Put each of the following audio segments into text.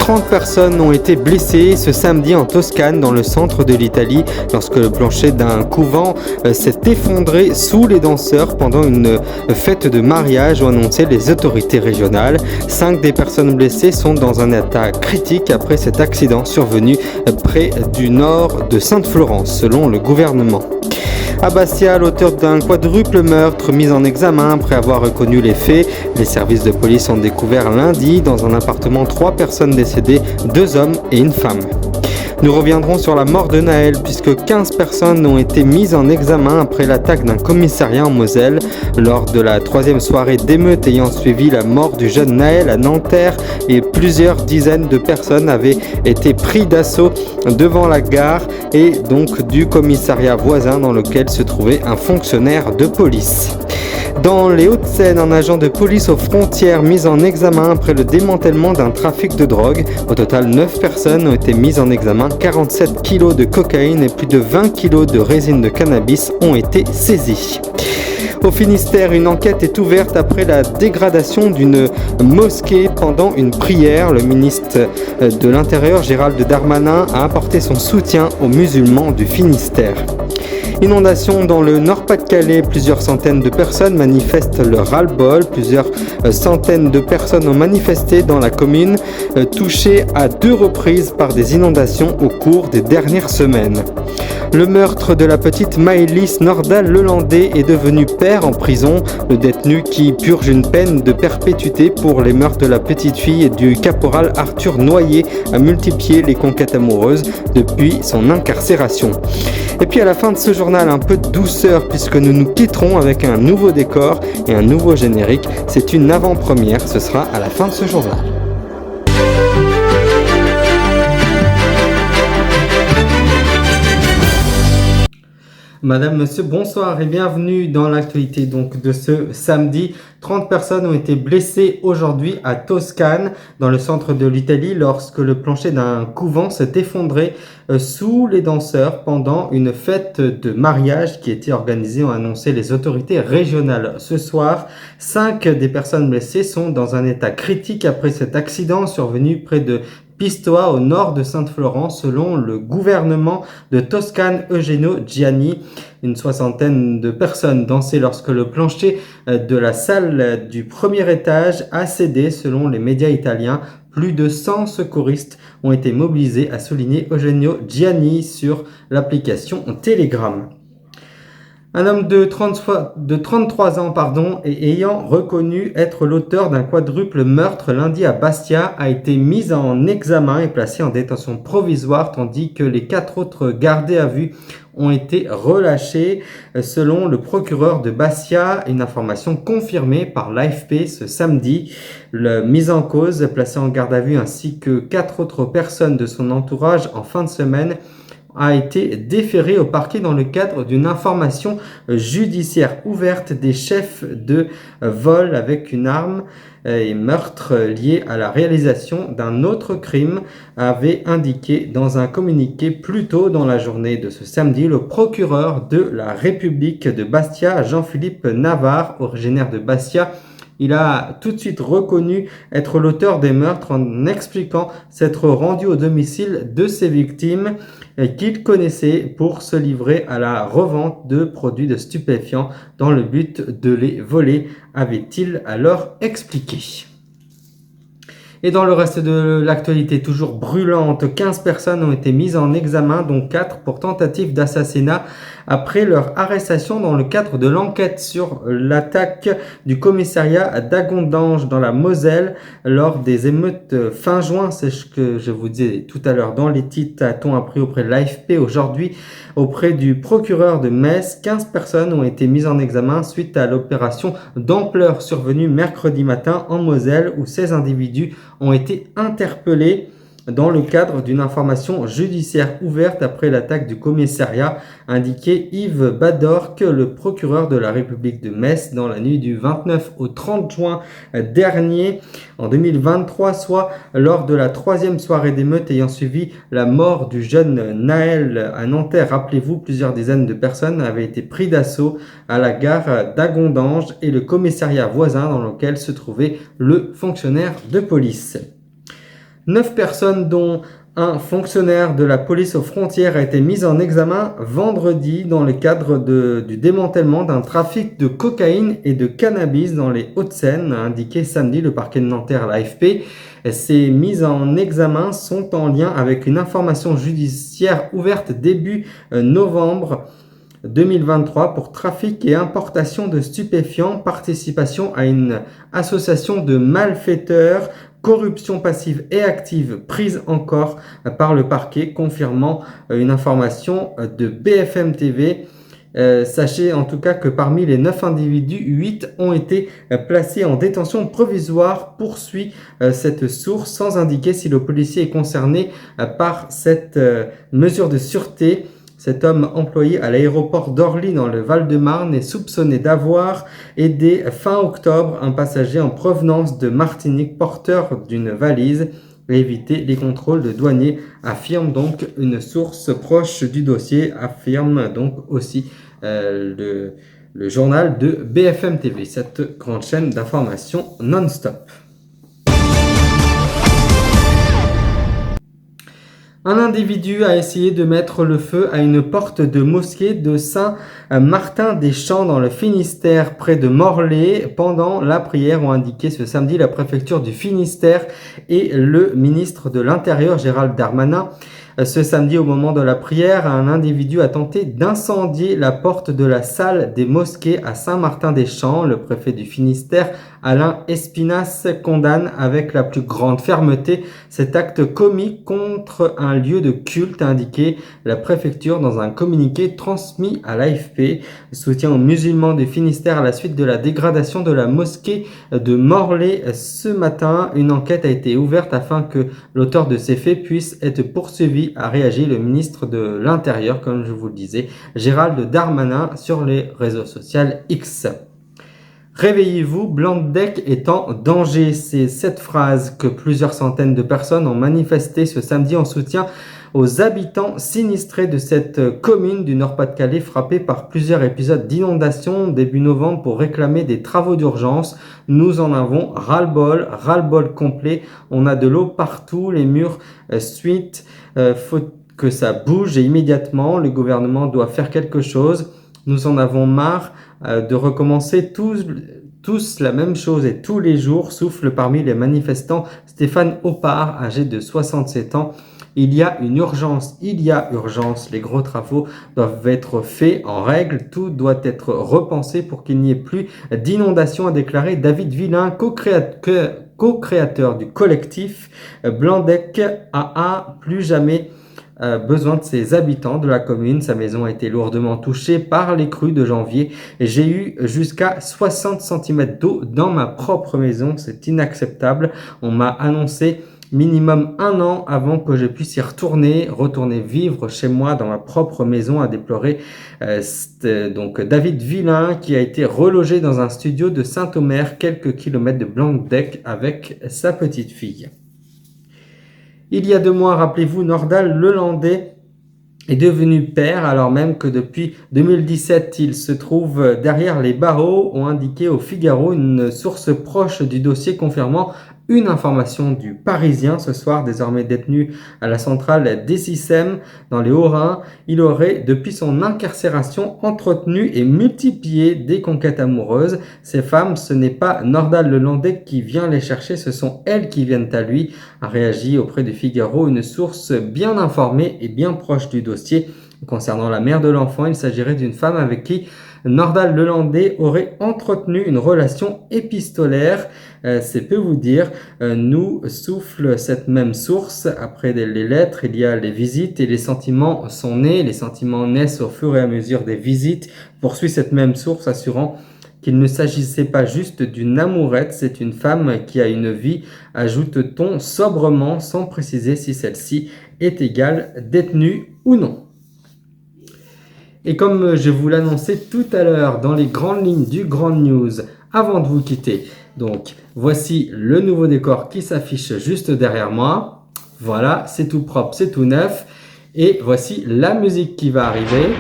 30 personnes ont été blessées ce samedi en Toscane, dans le centre de l'Italie, lorsque le plancher d'un couvent s'est effondré sous les danseurs pendant une fête de mariage, ont annoncé les autorités régionales. 5 des personnes blessées sont dans un état critique après cet accident survenu près du nord de Sainte-Florence, selon le gouvernement. À Bastia, l'auteur d'un quadruple meurtre mis en examen après avoir reconnu les faits. Les services de police ont découvert lundi dans un appartement 3 personnes décédées, 2 hommes et une femme. Nous reviendrons sur la mort de Naël puisque 15 personnes ont été mises en examen après l'attaque d'un commissariat en Moselle. Lors de la 3e soirée d'émeute ayant suivi la mort du jeune Naël à Nanterre, et plusieurs dizaines de personnes avaient été pris d'assaut devant la gare et donc du commissariat voisin dans lequel se trouvait un fonctionnaire de police. Dans les Hauts-de-Seine, un agent de police aux frontières mis en examen après le démantèlement d'un trafic de drogue. Au total, 9 personnes ont été mises en examen. 47 kilos de cocaïne et plus de 20 kilos de résine de cannabis ont été saisis. Au Finistère, une enquête est ouverte après la dégradation d'une mosquée pendant une prière. Le ministre de l'Intérieur, Gérald Darmanin, a apporté son soutien aux musulmans du Finistère. Inondation dans le Nord-Pas-de-Calais, plusieurs centaines de personnes manifestent leur ras-le-bol. Plusieurs centaines de personnes ont manifesté dans la commune, touchée à 2 reprises par des inondations au cours des dernières semaines. Le meurtre de la petite Maëlys Nordahl-Lelandais est devenu père en prison. Le détenu qui purge une peine de perpétuité pour les meurtres de la petite fille et du caporal Arthur Noyer a multiplié les conquêtes amoureuses depuis son incarcération. Et puis à la fin de ce journal, un peu de douceur puisque nous nous quitterons avec un nouveau décor et un nouveau générique. C'est une avant-première, ce sera à la fin de ce journal. Madame, monsieur, bonsoir et bienvenue dans l'actualité de ce samedi. 30 personnes ont été blessées aujourd'hui à Toscane, dans le centre de l'Italie, lorsque le plancher d'un couvent s'est effondré sous les danseurs pendant une fête de mariage qui était organisée, ont annoncé les autorités régionales. Ce soir, 5 des personnes blessées sont dans un état critique après cet accident survenu près de Pistoia, au nord de Sainte-Florence, selon le gouvernement de Toscane Eugenio Gianni. Une soixantaine de personnes dansaient lorsque le plancher de la salle du premier étage a cédé, selon les médias italiens. Plus de 100 secouristes ont été mobilisés, a souligné Eugenio Gianni sur l'application Telegram. Un homme de 33 ans et ayant reconnu être l'auteur d'un quadruple meurtre lundi à Bastia a été mis en examen et placé en détention provisoire, tandis que les 4 autres gardés à vue ont été relâchés, selon le procureur de Bastia, une information confirmée par l'AFP ce samedi. Le mis en cause, placé en garde à vue, ainsi que 4 autres personnes de son entourage en fin de semaine, a été déféré au parquet dans le cadre d'une information judiciaire ouverte des chefs de vol avec une arme et meurtre lié à la réalisation d'un autre crime, avait indiqué dans un communiqué plus tôt dans la journée de ce samedi le procureur de la République de Bastia, Jean-Philippe Navarre, originaire de Bastia. Il a tout de suite reconnu être l'auteur des meurtres en expliquant s'être rendu au domicile de ses victimes qu'il connaissait pour se livrer à la revente de produits de stupéfiants dans le but de les voler, avait-il alors expliqué. Et dans le reste de l'actualité toujours brûlante, 15 personnes ont été mises en examen, dont 4 pour tentative d'assassinat après leur arrestation dans le cadre de l'enquête sur l'attaque du commissariat d'Agondange dans la Moselle lors des émeutes fin juin. C'est ce que je vous disais tout à l'heure dans les titres, a-t-on appris auprès de l'AFP. Aujourd'hui, auprès du procureur de Metz, 15 personnes ont été mises en examen suite à l'opération d'ampleur survenue mercredi matin en Moselle où 16 individus ont été interpellés dans le cadre d'une information judiciaire ouverte après l'attaque du commissariat, indiqué Yves Badorque, le procureur de la République de Metz, dans la nuit du 29 au 30 juin dernier en 2023, soit lors de la 3e soirée d'émeute ayant suivi la mort du jeune Naël à Nanterre. Rappelez-vous, plusieurs dizaines de personnes avaient été pris d'assaut à la gare d'Agondange et le commissariat voisin dans lequel se trouvait le fonctionnaire de police. 9 personnes dont un fonctionnaire de la police aux frontières a été mis en examen vendredi dans le cadre du démantèlement d'un trafic de cocaïne et de cannabis dans les Hauts-de-Seine, a indiqué samedi le parquet de Nanterre à l'AFP. Ces mises en examen sont en lien avec une information judiciaire ouverte début novembre 2023 pour trafic et importation de stupéfiants, participation à une association de malfaiteurs, corruption passive et active prise encore par le parquet, confirmant une information de BFM TV. Sachez en tout cas que parmi les 9 individus, 8 ont été placés en détention provisoire, poursuit cette source sans indiquer si le policier est concerné par cette mesure de sûreté. Cet homme employé à l'aéroport d'Orly dans le Val-de-Marne est soupçonné d'avoir aidé fin octobre un passager en provenance de Martinique porteur d'une valise et éviter les contrôles de douaniers, affirme donc une source proche du dossier, affirme donc aussi le journal de BFM TV, cette grande chaîne d'information non-stop. Un individu a essayé de mettre le feu à une porte de mosquée de Saint-Martin-des-Champs dans le Finistère, près de Morlaix, pendant la prière, ont indiqué ce samedi la préfecture du Finistère et le ministre de l'Intérieur, Gérald Darmanin. Ce samedi, au moment de la prière, un individu a tenté d'incendier la porte de la salle des mosquées à Saint-Martin-des-Champs. Le préfet du Finistère, Alain Espinas, condamne avec la plus grande fermeté cet acte commis contre un lieu de culte, a indiqué la préfecture dans un communiqué transmis à l'AFP. Soutien aux musulmans du Finistère à la suite de la dégradation de la mosquée de Morlaix ce matin. Une enquête a été ouverte afin que l'auteur de ces faits puisse être poursuivi, a réagi le ministre de l'Intérieur, comme je vous le disais, Gérald Darmanin, sur les réseaux sociaux X. Réveillez-vous, Blanc-Bec est en danger. C'est cette phrase que plusieurs centaines de personnes ont manifesté ce samedi en soutien aux habitants sinistrés de cette commune du Nord-Pas-de-Calais frappée par plusieurs épisodes d'inondation début novembre pour réclamer des travaux d'urgence. Nous en avons ras-le-bol complet. On a de l'eau partout, les murs suite, faut que ça bouge et immédiatement. Le gouvernement doit faire quelque chose. Nous en avons marre de recommencer tous la même chose et tous les jours, souffle parmi les manifestants Stéphane Oppard, âgé de 67 ans. Il y a urgence, les gros travaux doivent être faits en règle, tout doit être repensé pour qu'il n'y ait plus d'inondation, a déclaré David Villain, co-créateur du collectif Blanc-Bec AA, plus jamais besoin de ses habitants de la commune. Sa maison a été lourdement touchée par les crues de janvier. J'ai eu jusqu'à 60 cm d'eau dans ma propre maison. C'est inacceptable. On m'a annoncé minimum 1 an avant que je puisse y retourner vivre chez moi dans ma propre maison, a déploré donc David Villain, qui a été relogé dans un studio de Saint-Omer, quelques kilomètres de Blanc-Bec, avec sa petite fille. Il y a 2 mois, rappelez-vous, Nordal Lelandais est devenu père alors même que depuis 2017, il se trouve derrière les barreaux, ont indiqué au Figaro une source proche du dossier confirmant une information du Parisien. Ce soir, désormais détenu à la centrale d'Essissem dans les Hauts-Rhin, il aurait, depuis son incarcération, entretenu et multiplié des conquêtes amoureuses. Ces femmes, ce n'est pas Nordal Lelandais qui vient les chercher, ce sont elles qui viennent à lui, a réagi auprès du Figaro une source bien informée et bien proche du dossier. Concernant la mère de l'enfant, il s'agirait d'une femme avec qui Nordal Lelandais aurait entretenu une relation épistolaire. C'est peu vous dire. Nous souffle cette même source. Après les lettres, il y a les visites et les sentiments sont nés. Les sentiments naissent au fur et à mesure des visites. Poursuit cette même source, assurant qu'il ne s'agissait pas juste d'une amourette, c'est une femme qui a une vie, ajoute-t-on sobrement, sans préciser si celle-ci est égale détenue ou non. Et comme je vous l'annonçais tout à l'heure dans les grandes lignes du Grand News, avant de vous quitter, donc voici le nouveau décor qui s'affiche juste derrière moi. Voilà, c'est tout propre, c'est tout neuf. Et voici la musique qui va arriver.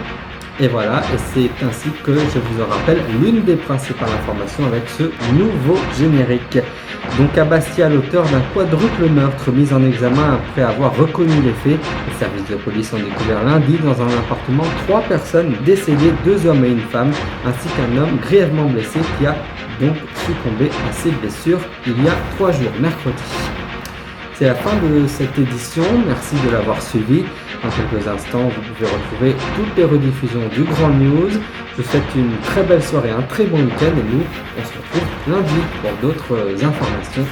Et voilà, et c'est ainsi que je vous en rappelle l'une des principales informations avec ce nouveau générique. Donc à Bastia, l'auteur d'un quadruple meurtre mis en examen après avoir reconnu les faits. Les services de police ont découvert lundi dans un appartement 3 personnes décédées, 2 hommes et une femme, ainsi qu'un homme grièvement blessé qui a donc succombé à ses blessures il y a 3 jours, mercredi. C'est la fin de cette édition, merci de l'avoir suivi. Dans quelques instants, vous pouvez retrouver toutes les rediffusions du Grand News. Je vous souhaite une très belle soirée, un très bon week-end et nous, on se retrouve lundi pour d'autres informations.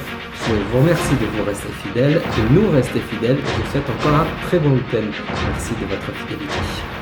Je vous remercie de vous rester fidèles, de nous rester fidèles et je vous souhaite encore un très bon week-end. Merci de votre fidélité.